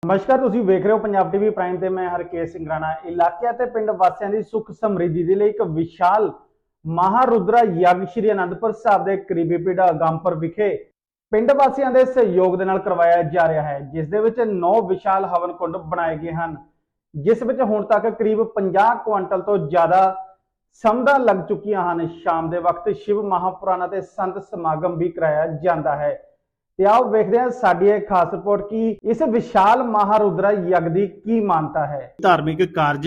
ਨਮਸਕਾਰ, ਤੁਸੀਂ ਵੇਖ ਰਹੇ ਹੋ ਪੰਜਾਬ ਟੀਵੀ ਪ੍ਰਾਈਮ ਤੇ ਮੈਂ ਹਰਕੇਸ਼ ਸਿੰਘ ਰਾਣਾ। ਇਲਾਕੇ ਅਤੇ ਪਿੰਡ ਵਾਸੀਆਂ ਦੀ ਸੁੱਖ ਸਮਰਿੱਧੀ ਦੇ ਲਈ ਇੱਕ ਵਿਸ਼ਾਲ ਮਹਾਰੁਦਰਾ ਯੱਗ ਸ਼੍ਰੀ ਅਨੰਦਪੁਰ ਸਾਹਿਬ ਦੇ ਕਰੀਬੀ ਪਿੰਡ ਅਗੰਮਪੁਰ ਵਿਖੇ ਪਿੰਡ ਵਾਸੀਆਂ ਦੇ ਸਹਿਯੋਗ ਦੇ ਨਾਲ ਕਰਵਾਇਆ ਜਾ ਰਿਹਾ ਹੈ, ਜਿਸ ਦੇ ਵਿੱਚ 9 ਵਿਸ਼ਾਲ ਹਵਨ ਕੁੰਡ ਬਣਾਏ ਗਏ ਹਨ, ਜਿਸ ਵਿੱਚ ਹੁਣ ਤੱਕ ਕਰੀਬ 50 ਕੁਇੰਟਲ ਤੋਂ ਜ਼ਿਆਦਾ ਸਮਧਾਂ ਲੱਗ ਚੁੱਕੀਆਂ ਹਨ। ਸ਼ਾਮ ਦੇ ਵਕਤ ਸ਼ਿਵ ਮਹਾਪੁਰਾਣਾ ਤੇ ਸੰਤ ਸਮਾਗਮ ਵੀ ਕਰਾਇਆ ਜਾਂਦਾ ਹੈ। ਤੇ ਆਓ ਵੇਖਦੇ ਹਾਂ ਸਾਡੀ ਇਹ ਖਾਸ ਰਿਪੋਰਟ ਕਿ ਇਸ ਵਿਸ਼ਾਲ ਮਹਾਰੁਦਰਾ ਯੱਗ ਦੀ ਕੀ ਮਾਨਤਾ ਹੈ। ਧਾਰਮਿਕ ਕਾਰਜ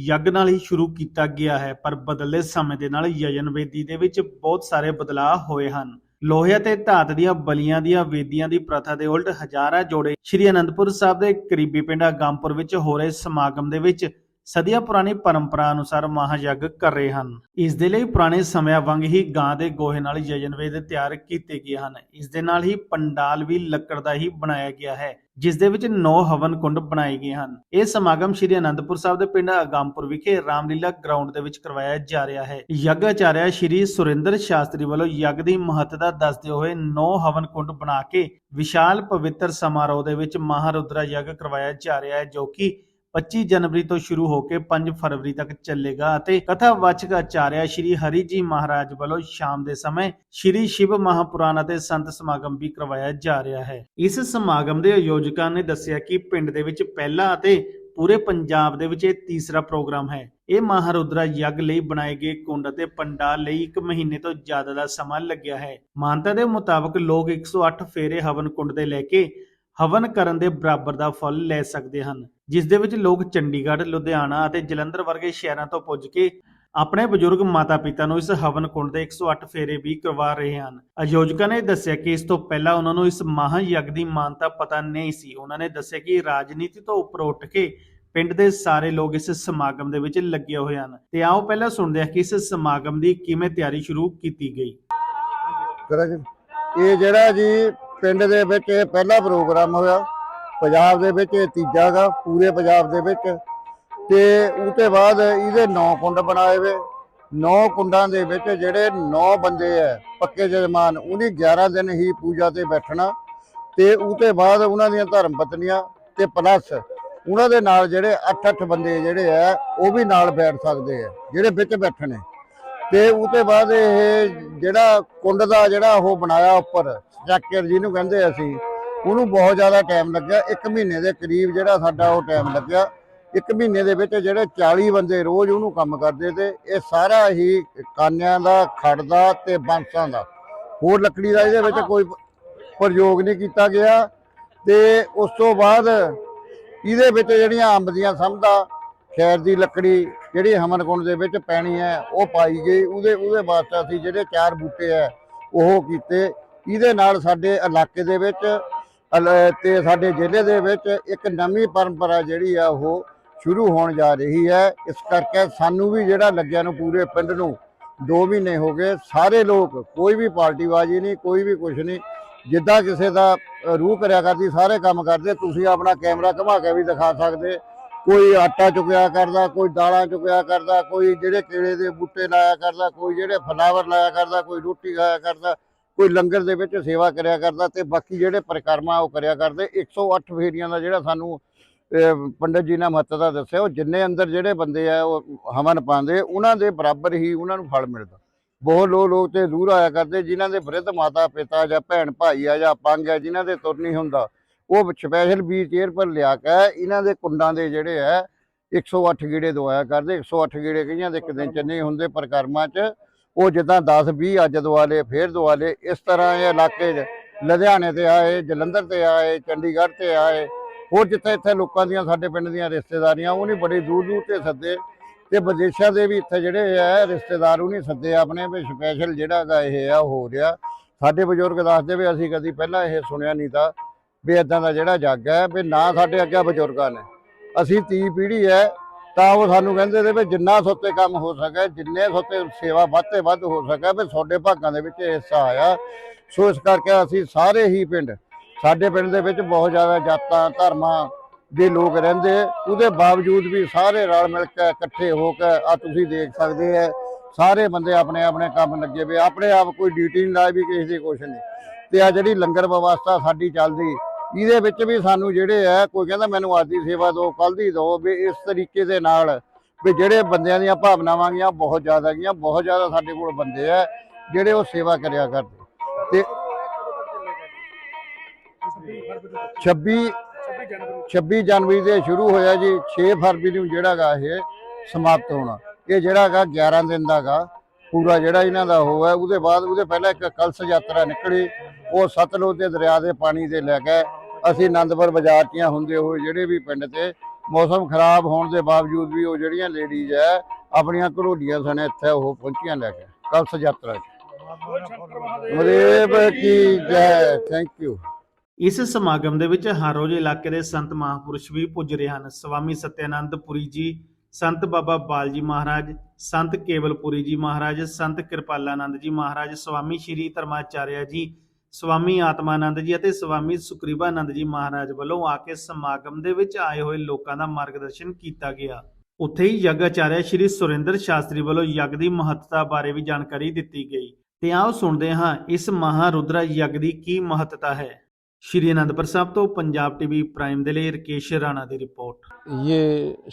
ਯੱਗ ਨਾਲ ਹੀ ਸ਼ੁਰੂ ਕੀਤਾ ਗਿਆ ਹੈ, ਪਰ ਬਦਲਦੇ ਸਮੇਂ ਦੇ ਨਾਲ ਯਜਨ ਵੇਦੀ ਦੇ ਵਿੱਚ ਬਹੁਤ ਸਾਰੇ ਬਦਲਾਅ ਹੋਏ ਹਨ। ਲੋਹੇ ਅਤੇ ਧਾਤ ਦੀਆਂ ਬਲੀਆਂ ਦੀਆਂ ਵੇਦੀਆਂ ਦੀ ਪ੍ਰਥਾ ਦੇ ਉਲਟ ਹਜ਼ਾਰਾਂ ਜੋੜੇ ਸ਼੍ਰੀ ਅਨੰਦਪੁਰ ਸਾਹਿਬ ਦੇ ਕਰੀਬੀ ਪਿੰਡ ਅਗੰਮਪੁਰ ਵਿੱਚ ਹੋ ਰਹੇ ਸਮਾਗਮ ਦੇ ਵਿੱਚ ਸਦੀਆਂ ਪੁਰਾਣੀ ਪਰੰਪਰਾ ਅਨੁਸਾਰ ਮਹਾਯੱਗ ਕਰ ਰਹੇ ਹਨ। ਇਸ ਦੇ ਲਈ ਪੁਰਾਣੇ ਸਮਿਆਂ ਵਾਂਗ ਹੀ ਗਾਂ ਦੇ ਗੋਹੇ ਨਾਲ ਯਜਨਵੇਦ ਤਿਆਰ ਕੀਤੇ ਗਏ ਹਨ। ਇਸ ਦੇ ਨਾਲ ਹੀ ਪੰਡਾਲ ਵੀ ਲੱਕੜ ਦਾ ਹੀ ਬਣਾਇਆ ਗਿਆ ਹੈ, ਜਿਸ ਦੇ ਵਿੱਚ 9 ਹਵਨ ਕੁੰਡ ਬਣਾਏ ਗਏ ਹਨ। ਇਹ ਸਮਾਗਮ ਸ਼੍ਰੀ ਅਨੰਦਪੁਰ ਸਾਹਿਬ ਦੇ ਪਿੰਡ ਅਗੰਮਪੁਰ ਵਿਖੇ ਰਾਮਲੀਲਾ ਗਰਾਊਂਡ ਦੇ ਵਿੱਚ ਕਰਵਾਇਆ ਜਾ ਰਿਹਾ ਹੈ। ਯੱਗ ਆਚਾਰਿਆ ਸ਼੍ਰੀ ਸੁਰਿੰਦਰ ਸ਼ਾਸਤਰੀ ਵੱਲੋਂ ਯੱਗ ਦੀ ਮਹੱਤਤਾ ਦੱਸਦੇ ਹੋਏ 9 ਹਵਨ ਕੁੰਡ ਬਣਾ ਕੇ ਵਿਸ਼ਾਲ ਪਵਿੱਤਰ ਸਮਾਰੋਹ ਦੇ ਵਿੱਚ ਮਹਾਰੁਦਰਾ ਯੱਗ ਕਰਵਾਇਆ ਜਾ ਰਿਹਾ ਹੈ, ਜੋ ਕਿ 25 ਜਨਵਰੀ ਤੋਂ ਸ਼ੁਰੂ ਹੋ ਕੇ 5 ਫਰਵਰੀ ਤੱਕ ਚੱਲੇਗਾ ਅਤੇ ਕਥਾਵਾਚਕ ਆਚਾਰਿਆ ਸ਼੍ਰੀ ਹਰੀ ਜੀ ਮਹਾਰਾਜ ਵੱਲੋਂ ਸ਼ਾਮ ਦੇ ਸਮੇਂ ਸ਼੍ਰੀ ਸ਼ਿਵ ਮਹਾਪੁਰਾਣਾ ਤੇ ਸੰਤ ਸਮਾਗਮ ਵੀ ਕਰਵਾਇਆ ਜਾ ਰਿਹਾ ਹੈ। ਇਸ ਸਮਾਗਮ ਦੇ ਆਯੋਜਕਾਂ ਨੇ ਦੱਸਿਆ ਕਿ ਪਿੰਡ ਦੇ ਵਿੱਚ ਪਹਿਲਾ ਅਤੇ ਪੂਰੇ ਪੰਜਾਬ ਦੇ ਵਿੱਚ ਇਹ ਤੀਸਰਾ ਪ੍ਰੋਗਰਾਮ ਹੈ। ਇਹ ਮਹਾਰੁਦਰਾ ਯੱਗ ਲਈ ਬਣਾਏ ਗਏ ਕੁੰਡ ਅਤੇ ਪੰਡਾਲ ਲਈ 1 ਮਹੀਨੇ ਤੋਂ ਜ਼ਿਆਦਾ ਦਾ ਸਮਾਂ ਲੱਗਿਆ ਹੈ। ਮਾਨਤਾ ਦੇ ਮੁਤਾਬਕ ਲੋਕ 108 ਫੇਰੇ ਹਵਨ ਕੁੰਡ ਦੇ ਲੈ ਕੇ ਹਵਨ ਕਰਨ ਦੇ ਬਰਾਬਰ ਦਾ ਫਲ ਲੈ ਸਕਦੇ ਹਨ, ਜਿਸ ਦੇ ਵਿੱਚ ਲੋਕ ਚੰਡੀਗੜ੍ਹ, ਲੁਧਿਆਣਾ ਅਤੇ ਜਲੰਧਰ ਵਰਗੇ ਸ਼ਹਿਰਾਂ ਤੋਂ ਪੁੱਜ ਕੇ ਆਪਣੇ ਬਜ਼ੁਰਗ ਮਾਤਾ ਪਿਤਾ ਨੂੰ ਇਸ ਹਵਨ ਕੁੰਡ ਦੇ 108 ਫੇਰੇ ਵੀ ਕਰਵਾ ਰਹੇ ਹਨ। ਆਯੋਜਕਾਂ ਨੇ ਦੱਸਿਆ ਕਿ ਇਸ ਤੋਂ ਪਹਿਲਾਂ ਉਹਨਾਂ ਨੂੰ ਇਸ ਮਹਾਯੱਗ ਦੀ ਮਾਨਤਾ ਪਤਾ ਨਹੀਂ ਸੀ। ਉਹਨਾਂ ਨੇ ਦੱਸਿਆ ਕਿ ਰਾਜਨੀਤੀ ਤੋਂ ਉੱਪਰ ਉੱਠ ਕੇ ਪਿੰਡ ਦੇ ਸਾਰੇ ਲੋਕ ਇਸ ਸਮਾਗਮ ਦੇ ਵਿੱਚ ਲੱਗੇ ਹੋਏ ਹਨ। ਤੇ ਆਓ ਪਹਿਲਾਂ ਸੁਣਦੇ ਹਾਂ ਕਿ ਇਸ ਸਮਾਗਮ ਦੀ ਕਿਵੇਂ ਤਿਆਰੀ ਸ਼ੁਰੂ ਕੀਤੀ ਗਈ। ਇਹ ਜਿਹੜਾ ਜੀ ਪਿੰਡ ਦੇ ਵਿੱਚ ਇਹ ਪਹਿਲਾ ਪ੍ਰੋਗਰਾਮ ਹੋਇਆ, ਪੰਜਾਬ ਦੇ ਵਿੱਚ ਇਹ ਤੀਜਾ ਗਾ ਪੂਰੇ ਪੰਜਾਬ ਦੇ ਵਿੱਚ। ਤੇ ਉਹਦੇ ਬਾਅਦ ਇਹਦੇ 9 ਕੁੰਡ ਬਣਾਏ ਵੇ। 9 ਕੁੰਡਾਂ ਦੇ ਵਿੱਚ ਜਿਹੜੇ 9 ਬੰਦੇ ਹੈ ਪੱਕੇ ਜਜਮਾਨ, ਉਹਨੇ 11 ਦਿਨ ਹੀ ਪੂਜਾ ਤੇ ਬੈਠਣਾ ਤੇ ਉਹਦੇ ਬਾਅਦ ਉਹਨਾਂ ਦੀਆਂ ਧਰਮ ਪਤਨੀਆਂ ਤੇ ਪਲੱਸ ਉਹਨਾਂ ਦੇ ਨਾਲ ਜਿਹੜੇ 8-8 ਬੰਦੇ ਜਿਹੜੇ ਆ ਉਹ ਵੀ ਨਾਲ ਬੈਠ ਸਕਦੇ ਆ ਜਿਹੜੇ ਵਿੱਚ ਬੈਠਣੇ। ਤੇ ਉਹਦੇ ਬਾਅਦ ਇਹ ਜਿਹੜਾ ਕੁੰਡ ਦਾ ਜਿਹੜਾ ਉਹ ਬਣਾਇਆ ਉੱਪਰ ਸਟਰਕਚਰ ਜਿਹਨੂੰ ਕਹਿੰਦੇ ਅਸੀਂ, ਉਹਨੂੰ ਬਹੁਤ ਜ਼ਿਆਦਾ ਟਾਈਮ ਲੱਗਿਆ। 1 ਮਹੀਨੇ ਦੇ ਕਰੀਬ ਜਿਹੜਾ ਸਾਡਾ ਉਹ ਟਾਈਮ ਲੱਗਿਆ। 1 ਮਹੀਨੇ ਦੇ ਵਿੱਚ ਜਿਹੜੇ 40 ਬੰਦੇ ਰੋਜ਼ ਉਹਨੂੰ ਕੰਮ ਕਰਦੇ ਤੇ ਇਹ ਸਾਰਾ ਹੀ ਕਾਨਿਆਂ ਦਾ, ਖੜ ਦਾ ਤੇ ਬਾਂਸਾਂ ਦਾ, ਹੋਰ ਲੱਕੜੀ ਦਾ ਇਹਦੇ ਵਿੱਚ ਕੋਈ ਪ੍ਰਯੋਗ ਨਹੀਂ ਕੀਤਾ ਗਿਆ। ਤੇ ਉਸ ਤੋਂ ਬਾਅਦ ਇਹਦੇ ਵਿੱਚ ਜਿਹੜੀਆਂ ਅੰਬ ਦੀਆਂ ਸੰਭਾਂ, ਖੈਰ ਦੀ ਲੱਕੜੀ ਜਿਹੜੀ ਹਵਨ ਕੁੰਡ ਦੇ ਵਿੱਚ ਪੈਣੀ ਹੈ ਉਹ ਪਾਈ ਗਈ। ਉਹਦੇ ਵਾਸਤੇ ਅਸੀਂ ਜਿਹੜੇ 4 ਬੂਟੇ ਹੈ ਉਹ ਕੀਤੇ। ਇਹਦੇ ਨਾਲ ਸਾਡੇ ਇਲਾਕੇ ਦੇ ਵਿੱਚ ਤੇ ਸਾਡੇ ਜ਼ਿਲ੍ਹੇ ਦੇ ਵਿੱਚ ਇੱਕ ਨਵੀਂ ਪਰੰਪਰਾ ਜਿਹੜੀ ਆ ਉਹ ਸ਼ੁਰੂ ਹੋਣ ਜਾ ਰਹੀ ਹੈ। ਇਸ ਕਰਕੇ ਸਾਨੂੰ ਵੀ ਜਿਹੜਾ ਲੱਗਿਆ ਨੂੰ ਪੂਰੇ ਪਿੰਡ ਨੂੰ 2 ਮਹੀਨੇ ਹੋ ਗਏ। ਸਾਰੇ ਲੋਕ, ਕੋਈ ਵੀ ਪਾਰਟੀਬਾਜ਼ੀ ਨਹੀਂ, ਕੋਈ ਵੀ ਕੁਛ ਨਹੀਂ, ਜਿੱਦਾਂ ਕਿਸੇ ਦਾ ਰੂਹ ਕਰਿਆ ਕਰਦੀ ਸਾਰੇ ਕੰਮ ਕਰਦੇ। ਤੁਸੀਂ ਆਪਣਾ ਕੈਮਰਾ ਘੁਮਾ ਕੇ ਵੀ ਦਿਖਾ ਸਕਦੇ। ਕੋਈ ਆਟਾ ਚੁੱਕਿਆ ਕਰਦਾ, ਕੋਈ ਦਾਲਾਂ ਚੁੱਕਿਆ ਕਰਦਾ, ਕੋਈ ਜਿਹੜੇ ਕੇਲੇ ਦੇ ਬੂਟੇ ਲਾਇਆ ਕਰਦਾ, ਕੋਈ ਜਿਹੜੇ ਫਲਾਵਰ ਲਾਇਆ ਕਰਦਾ, ਕੋਈ ਰੋਟੀ ਖਾਇਆ ਕਰਦਾ, ਕੋਈ ਲੰਗਰ ਦੇ ਵਿੱਚ ਸੇਵਾ ਕਰਿਆ ਕਰਦਾ ਤੇ ਬਾਕੀ ਜਿਹੜੇ ਪਰਿਕਰਮਾ ਉਹ ਕਰਿਆ ਕਰਦੇ। 108 ਫੇਰੀਆਂ ਦਾ ਜਿਹੜਾ ਸਾਨੂੰ ਪੰਡਤ ਜੀ ਨੇ ਮਹੱਤਤਾ ਦੱਸਿਆ, ਉਹ ਜਿੰਨੇ ਅੰਦਰ ਜਿਹੜੇ ਬੰਦੇ ਆ ਉਹ ਹਵਨ ਪਾਉਂਦੇ ਉਹਨਾਂ ਦੇ ਬਰਾਬਰ ਹੀ ਉਹਨਾਂ ਨੂੰ ਫਲ ਮਿਲਦਾ। ਬਹੁਤ ਲੋਕ ਤੇ ਦੂਰ ਆਇਆ ਕਰਦੇ ਜਿਨ੍ਹਾਂ ਦੇ ਬ੍ਰਿਧ ਮਾਤਾ ਪਿਤਾ ਜਾਂ ਭੈਣ ਭਾਈ ਆ ਜਾਂ ਪੰਗ ਆ, ਜਿਨ੍ਹਾਂ ਦੇ ਤੁਰ ਨਹੀਂ ਹੁੰਦਾ, ਉਹ ਸਪੈਸ਼ਲ ਵੀਲ ਚੇਅਰ ਪਰ ਲਿਆ ਕੇ ਇਹਨਾਂ ਦੇ ਕੁੰਡਾਂ ਦੇ ਜਿਹੜੇ ਹੈ 108 ਗੇੜੇ ਦਵਾਇਆ ਕਰਦੇ। 108 ਗੇੜੇ ਕਈਆਂ ਦੇ ਇੱਕ ਦਿਨ ਚ ਨਹੀਂ ਹੁੰਦੇ ਪਰਿਕਰਮਾ ਚ, ਉਹ ਜਿੱਦਾਂ 10-20 ਅੱਜ ਦਵਾਲੇ ਫੇਰ ਦਵਾਲੇ। ਇਸ ਤਰ੍ਹਾਂ ਇਹ ਇਲਾਕੇ 'ਚ ਲੁਧਿਆਣੇ ਤੇ ਆਏ, ਜਲੰਧਰ ਤੇ ਆਏ, ਚੰਡੀਗੜ੍ਹ ਤੇ ਆਏ, ਹੋਰ ਜਿੱਥੇ ਇੱਥੇ ਲੋਕਾਂ ਦੀਆਂ ਸਾਡੇ ਪਿੰਡ ਦੀਆਂ ਰਿਸ਼ਤੇਦਾਰੀਆਂ ਉਹ ਨਹੀਂ ਬੜੇ ਦੂਰ ਦੂਰ ਤੇ ਸੱਦੇ ਤੇ ਵਿਦੇਸ਼ਾਂ ਦੇ ਵੀ ਇੱਥੇ ਜਿਹੜੇ ਆ ਰਿਸ਼ਤੇਦਾਰ ਉਹ ਨਹੀਂ ਸੱਦੇ ਆਪਣੇ ਵੀ ਸਪੈਸ਼ਲ ਜਿਹੜਾ ਗਾ ਇਹ ਆ ਹੋ ਰਿਹਾ। ਸਾਡੇ ਬਜ਼ੁਰਗ ਦੱਸਦੇ ਵੀ ਅਸੀਂ ਕਦੀ ਪਹਿਲਾਂ ਇਹ ਸੁਣਿਆ ਨਹੀਂ ਤਾਂ ਵੀ ਇੱਦਾਂ ਦਾ ਜਿਹੜਾ ਜੱਗ ਹੈ ਵੀ ਨਾ ਸਾਡੇ ਅੱਗੇ ਬਜ਼ੁਰਗਾਂ ਨੇ। ਅਸੀਂ 30 ਪੀੜ੍ਹੀ ਹੈ ਤਾਂ ਉਹ ਸਾਨੂੰ ਕਹਿੰਦੇ ਤੇ ਵੀ ਜਿੰਨਾ ਸੋਤੇ ਕੰਮ ਹੋ ਸਕੇ, ਜਿੰਨੇ ਸੋਤੇ ਸੇਵਾ ਵੱਧ ਤੇ ਵੱਧ ਹੋ ਸਕੇ ਵੀ ਤੁਹਾਡੇ ਭਾਗਾਂ ਦੇ ਵਿੱਚ ਹਿੱਸਾ ਆਇਆ। ਸੋ ਇਸ ਕਰਕੇ ਅਸੀਂ ਸਾਰੇ ਹੀ ਪਿੰਡ, ਸਾਡੇ ਪਿੰਡ ਦੇ ਵਿੱਚ ਬਹੁਤ ਜ਼ਿਆਦਾ ਜਾਤਾਂ ਧਰਮਾਂ ਦੇ ਲੋਕ ਰਹਿੰਦੇ, ਉਹਦੇ ਬਾਵਜੂਦ ਵੀ ਸਾਰੇ ਰਲ ਮਿਲ ਕੇ ਇਕੱਠੇ ਹੋ ਕੇ ਆ ਤੁਸੀਂ ਦੇਖ ਸਕਦੇ ਹੈ ਸਾਰੇ ਬੰਦੇ ਆਪਣੇ ਆਪਣੇ ਕੰਮ ਲੱਗੇ ਵੇ, ਆਪਣੇ ਆਪ ਕੋਈ ਡਿਊਟੀ ਨਹੀਂ ਲਾਈ ਵੀ ਕਿਸੇ ਦੀ ਕੁਛ ਨਹੀਂ। ਤੇ ਆ ਜਿਹੜੀ ਲੰਗਰ ਵਿਵਸਥਾ ਸਾਡੀ ਚੱਲਦੀ ਇਹਦੇ ਵਿੱਚ ਵੀ ਸਾਨੂੰ ਜਿਹੜੇ ਆ, ਕੋਈ ਕਹਿੰਦਾ ਮੈਨੂੰ ਅੱਜ ਦੀ ਸੇਵਾ ਦਿਓ, ਕੱਲ ਦੀ ਦਿਓ, ਵੀ ਇਸ ਤਰੀਕੇ ਦੇ ਨਾਲ ਵੀ ਜਿਹੜੇ ਬੰਦਿਆਂ ਦੀਆਂ ਭਾਵਨਾਵਾਂ ਗੀਆਂ ਬਹੁਤ ਜ਼ਿਆਦਾ ਗੀਆਂ, ਬਹੁਤ ਜ਼ਿਆਦਾ ਸਾਡੇ ਕੋਲ ਬੰਦੇ ਆ ਜਿਹੜੇ ਉਹ ਸੇਵਾ ਕਰਿਆ ਕਰਦੇ। ਤੇ 26 ਜਨਵਰੀ ਦੇ ਸ਼ੁਰੂ ਹੋਇਆ ਜੀ, 6 ਫਰਵਰੀ ਨੂੰ ਜਿਹੜਾ ਗਾ ਇਹ ਸਮਾਪਤ ਹੋਣਾ। ਇਹ ਜਿਹੜਾ ਗਾ 11 ਦਿਨ ਦਾ ਗਾ ਪੂਰਾ ਜਿਹੜਾ ਇਹਨਾਂ ਦਾ ਉਹ ਹੈ। ਉਹਦੇ ਬਾਅਦ ਉਹਦੇ ਪਹਿਲਾਂ ਇੱਕ ਕਲਸ਼ ਯਾਤਰਾ ਨਿਕਲੀ, ਉਹ ਸਤਲੁਜ ਦੇ ਦਰਿਆ ਦੇ ਪਾਣੀ ਦੇ ਲੈ ਕੇ ਅਸੀਂ ਆਨੰਦਪੁਰ ਬਾਜ਼ਾਰ 'ਚ ਹੁੰਦੇ ਹੋਏ ਜਿਹੜੇ ਵੀ ਪਿੰਡ ਤੇ ਮੌਸਮ ਖਰਾਬ ਹੋਣ ਦੇ ਬਾਵਜੂਦ ਵੀ ਉਹ ਜਿਹੜੀਆਂ ਲੇਡੀਜ਼ ਹੈ ਆਪਣੀਆਂ ਘੜੋਲੀਆਂ ਸਣੇ ਇੱਥੇ ਉਹ ਪਹੁੰਚੀਆਂ ਲੈ ਕੇ ਕਲਸ਼ ਯਾਤਰਾ 'ਚ। ਮਹਾदेव ਕੀ ਜੈ। Thank you. ਇਸ ਸਮਾਗਮ ਦੇ ਵਿੱਚ ਹਰ ਰੋਜ਼ ਇਲਾਕੇ ਦੇ ਸੰਤ ਮਹਾਂਪੁਰਸ਼ ਵੀ ਪੁੱਜ ਰਹੇ ਹਨ। ਸਵਾਮੀ ਸਤਿਆਨੰਦ ਪੁਰੀ ਜੀ, ਸੰਤ ਬਾਬਾ ਬਾਲ ਜੀ ਮਹਾਰਾਜ, ਸੰਤ ਕੇਵਲਪੁਰੀ ਜੀ ਮਹਾਰਾਜ, ਸੰਤ ਕਿਰਪਾਲਾਨੰਦ ਜੀ ਮਹਾਰਾਜ, ਸਵਾਮੀ ਸ਼੍ਰੀ ਧਰਮਾਚਾਰਿਆ ਜੀ, ਸਵਾਮੀ ਆਤਮਾਨੰਦ ਜੀ ਅਤੇ ਸਵਾਮੀ ਸੁਕਰੀਵਾਨੰਦ ਜੀ ਮਹਾਰਾਜ ਵੱਲੋਂ ਆ ਕੇ ਸਮਾਗਮ ਦੇ ਵਿੱਚ ਆਏ ਹੋਏ ਲੋਕਾਂ ਦਾ ਮਾਰਗਦਰਸ਼ਨ ਕੀਤਾ ਗਿਆ। ਉੱਥੇ ਹੀ ਯੱਗ ਆਚਾਰਿਆ ਸ਼੍ਰੀ ਸੁਰਿੰਦਰ ਸ਼ਾਸਤਰੀ ਵੱਲੋਂ ਯੱਗ ਦੀ ਮਹੱਤਤਾ ਬਾਰੇ ਵੀ ਜਾਣਕਾਰੀ ਦਿੱਤੀ ਗਈ। ਤੇ ਆਓ ਸੁਣਦੇ ਹਾਂ ਇਸ ਮਹਾਰੁਦਰਾ ਯੱਗ ਦੀ ਕੀ ਮਹੱਤਤਾ ਹੈ। श्री आनंदपुर साहब तो पंजाब टीवी प्राइम दे लिए राकेश राणा की रिपोर्ट। ये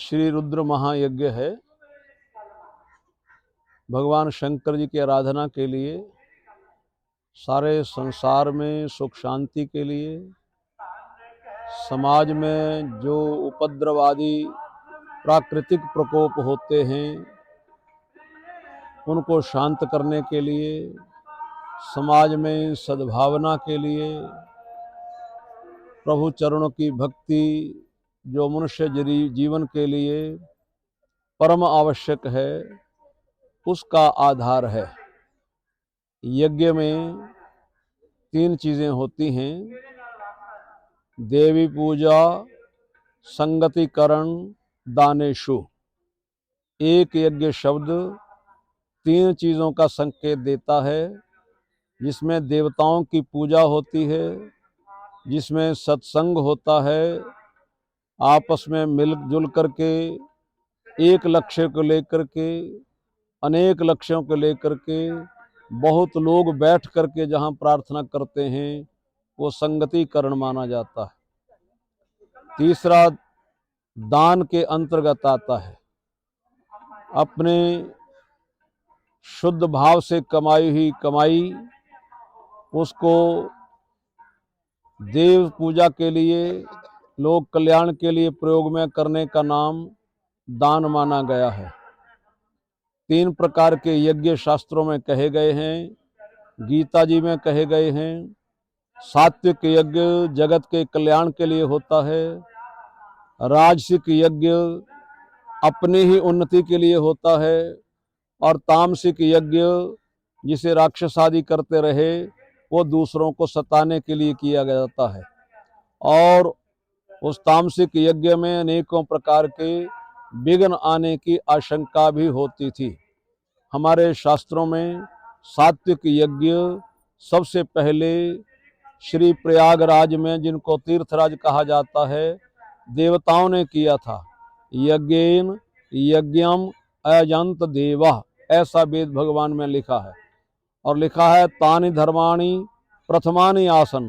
श्री रुद्र महायज्ञ है, भगवान शंकर जी की आराधना के लिए, सारे संसार में सुख शांति के लिए, समाज में जो उपद्रवादी प्राकृतिक प्रकोप होते हैं उनको शांत करने के लिए, समाज में सद्भावना के लिए, प्रभु चरणों की भक्ति जो मनुष्य जीवन के लिए परम आवश्यक है, उसका आधार है। यज्ञ में 3 चीज़ें होती हैं: देवी पूजा, संगतिकरण, दानेशु। एक यज्ञ शब्द 3 चीज़ों का संकेत देता है, जिसमें देवताओं की पूजा होती है, जिसमें सत्संग होता है, आपस में मिलजुल करके एक लक्ष्य को लेकर के, अनेक लक्ष्यों को लेकर के बहुत लोग बैठ करके जहाँ प्रार्थना करते हैं वो संगतिकरण माना जाता है। तीसरा दान के अंतर्गत आता है। अपने शुद्ध भाव से कमाई हुई कमाई उसको देव पूजा के लिए, लोक कल्याण के लिए प्रयोग में करने का नाम दान माना गया है। 3 प्रकार के यज्ञ शास्त्रों में कहे गए हैं, गीता जी में कहे गए हैं। सात्विक यज्ञ जगत के कल्याण के लिए होता है, राजसिक यज्ञ अपनी ही उन्नति के लिए होता है, और तामसिक यज्ञ जिसे राक्षस आदि करते रहे वो दूसरों को सताने के लिए किया जाता है। और उस तामसिक यज्ञ में अनेकों प्रकार के विघ्न आने की आशंका भी होती थी। हमारे शास्त्रों में सात्विक यज्ञ सबसे पहले श्री प्रयागराज में, जिनको तीर्थराज कहा जाता है, देवताओं ने किया था। यज्ञेन यज्ञम अयजंत देवा, ऐसा वेद भगवान में लिखा है। और लिखा है तानि धर्माणि प्रथमानि आसन।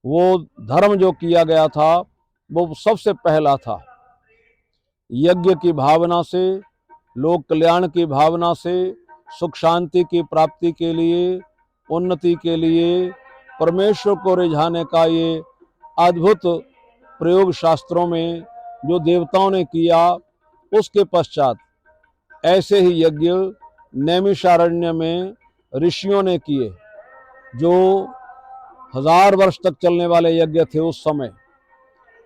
वो धर्म जो किया गया था वो सबसे पहला था। यज्ञ की भावना से, लोक कल्याण की भावना से, सुख शांति की प्राप्ति के लिए, उन्नति के लिए, परमेश्वर को रिझाने का ये अद्भुत प्रयोग शास्त्रों में जो देवताओं ने किया, उसके पश्चात ऐसे ही यज्ञ नैमिषारण्य में ऋषियों ने किए, जो 1000 वर्ष तक चलने वाले यज्ञ थे उस समय।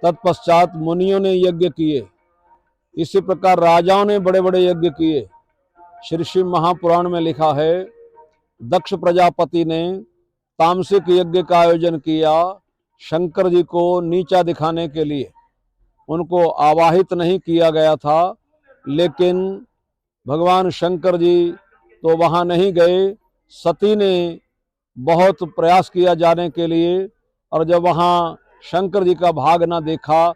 तत्पश्चात मुनियों ने यज्ञ किए। इसी प्रकार राजाओं ने बड़े बड़े यज्ञ किए। श्री शिव महापुराण में लिखा है, दक्ष प्रजापति ने तामसिक यज्ञ का आयोजन किया शंकर जी को नीचा दिखाने के लिए। उनको आवाहित नहीं किया गया था, लेकिन भगवान शंकर जी तो वहाँ नहीं गए। सती ने बहुत प्रयास किया जाने के लिए, और जब वहाँ शंकर जी का भाग ना देखा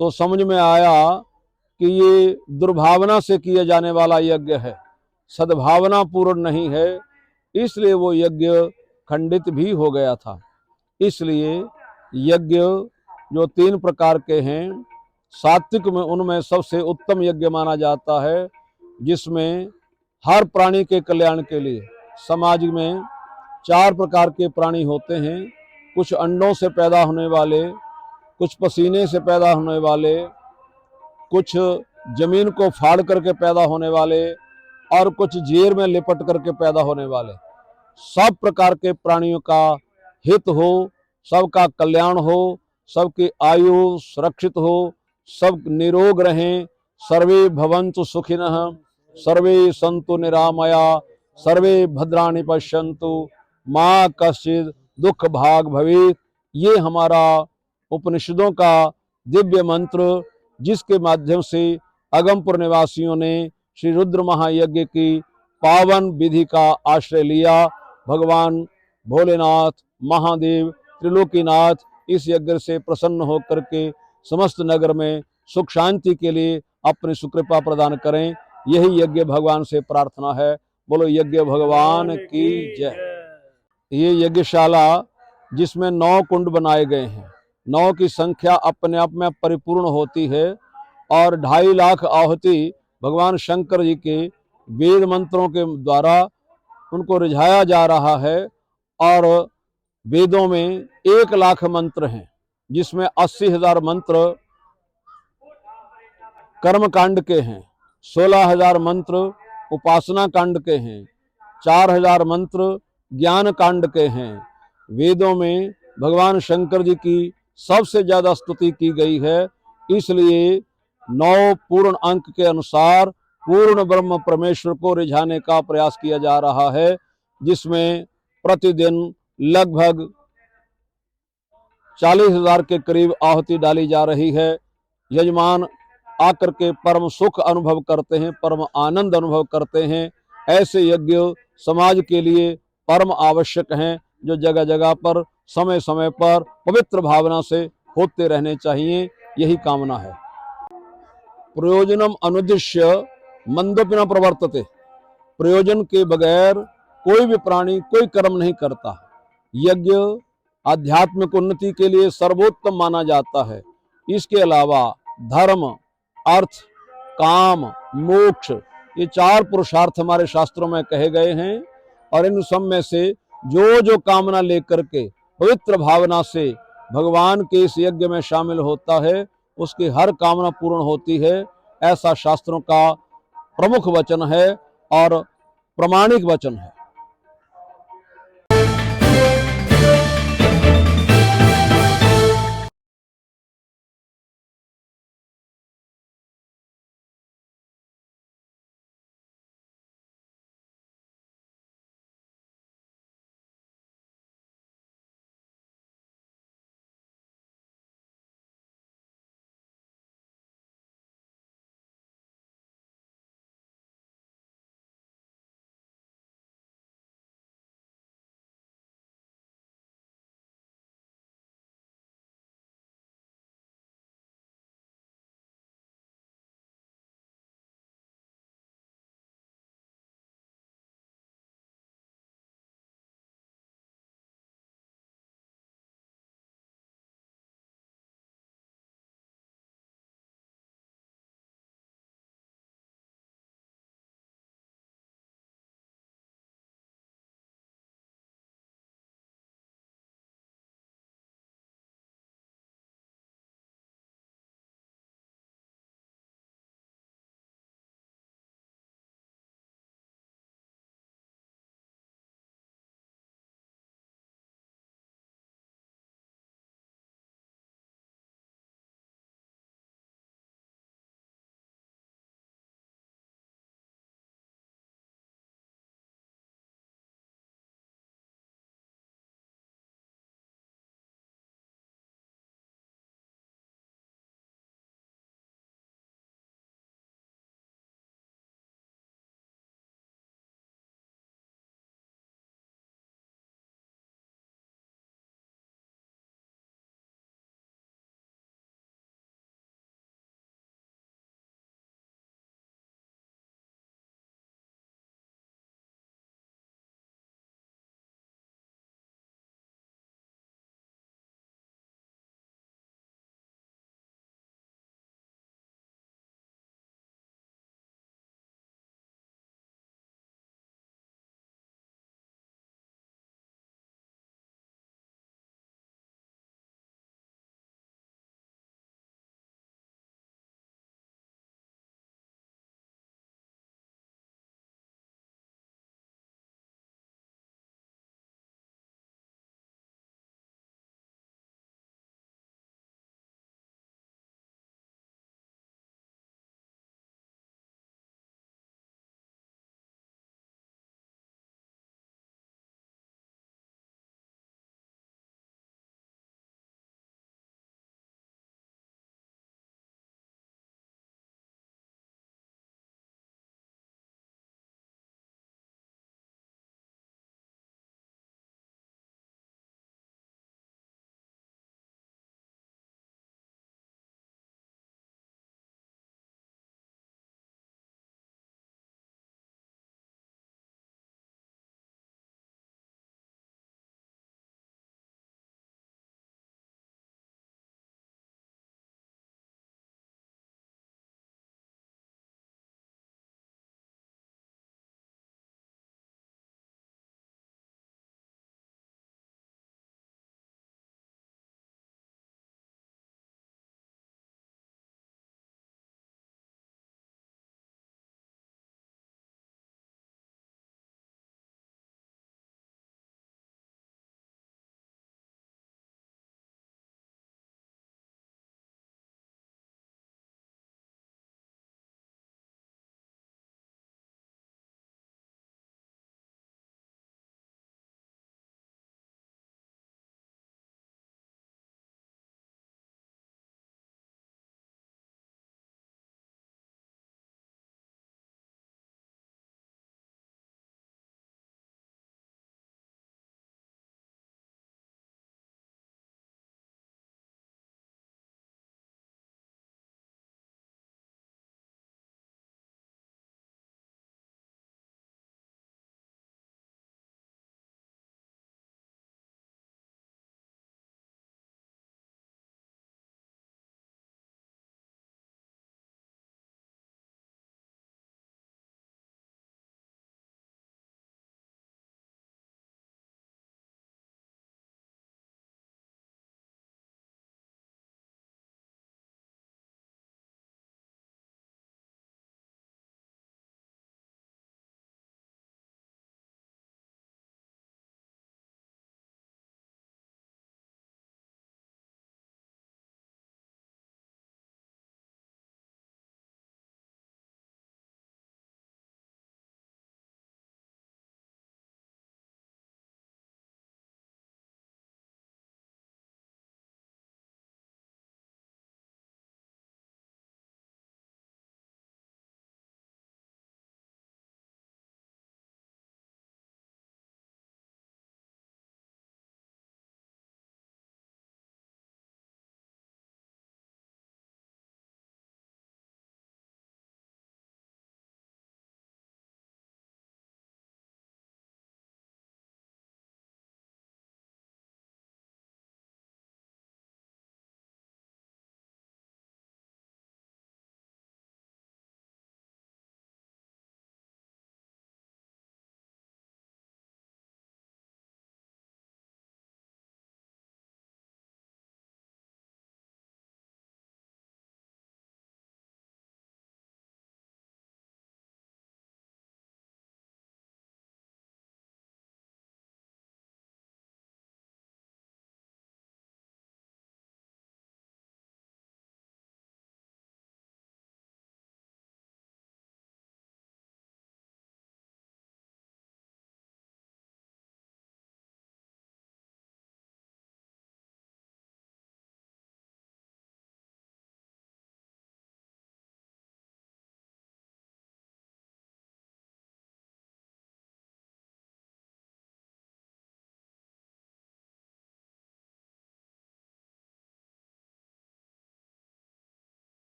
तो समझ में आया कि ये दुर्भावना से किए जाने वाला यज्ञ है, सद्भावना पूर्ण नहीं है, इसलिए वो यज्ञ खंडित भी हो गया था। इसलिए यज्ञ जो 3 प्रकार के हैं, सात्विक में उनमें सबसे उत्तम यज्ञ माना जाता है, जिसमें हर प्राणी के कल्याण के लिए समाज में 4 प्रकार के प्राणी होते हैं। कुछ अंडों से पैदा होने वाले, कुछ पसीने से पैदा होने वाले, कुछ जमीन को फाड़ करके पैदा होने वाले और कुछ जेर में लिपट करके पैदा होने वाले। सब प्रकार के प्राणियों का हित हो, सबका कल्याण हो, सबकी आयु सुरक्षित हो, सब निरोग रहें। सर्वे भवन्तु सुखिनः, सर्वे सन्तु निरामया, सर्वे भद्राणि पश्यन्तु, माँ कश्चित् दुख भाग भवेत्। ये हमारा उपनिषदों का दिव्य मंत्र, जिसके माध्यम से अगमपुर निवासियों ने श्री रुद्र महायज्ञ की पावन विधि का आश्रय लिया। भगवान भोलेनाथ, महादेव, त्रिलोकीनाथ इस यज्ञ से प्रसन्न होकर के समस्त नगर में सुख शांति के लिए अपनी सुकृपा प्रदान करें। यही यज्ञ भगवान से प्रार्थना है। बोलो यज्ञ भगवान की जय। ये यज्ञशाला जिसमें 9 कुंड बनाए गए हैं, 9 की संख्या अपने आप में परिपूर्ण होती है और 2.5 लाख आहुति भगवान शंकर जी के वेद मंत्रों के द्वारा उनको रिझाया जा रहा है। और वेदों में 1 लाख मंत्र हैं, जिसमें 80,000 मंत्र कर्म कांड के हैं, 16,000 मंत्र उपासना कांड के हैं, 4,000 मंत्र ज्ञान कांड के हैं। वेदों में भगवान शंकर जी की सबसे ज्यादा स्तुति की गई है, इसलिए 9 पूर्ण अंक के अनुसार पूर्ण ब्रह्म परमेश्वर को रिझाने का प्रयास किया जा रहा है, जिसमें प्रतिदिन लगभग 40,000 के करीब आहुति डाली जा रही है। यजमान आकर के परम सुख अनुभव करते हैं, परम आनंद अनुभव करते हैं। ऐसे यज्ञ समाज के लिए परम आवश्यक हैं, जो जगह जगह पर समय समय पर पवित्र भावना से होते रहने चाहिए। यही कामना है। प्रयोजनम अनुद्दिश्य मंदोपि न प्रवर्तते। प्रयोजन के बगैर कोई भी प्राणी कोई कर्म नहीं करता। यज्ञ आध्यात्मिक उन्नति के लिए सर्वोत्तम माना जाता है। इसके अलावा धर्म, अर्थ, काम, मोक्ष, ये 4 पुरुषार्थ हमारे शास्त्रों में कहे गए हैं। और इन सब में से जो जो कामना लेकर के पवित्र भावना से भगवान के इस यज्ञ में शामिल होता है, उसकी हर कामना पूर्ण होती है। ऐसा शास्त्रों का प्रमुख वचन है और प्रमाणिक वचन है।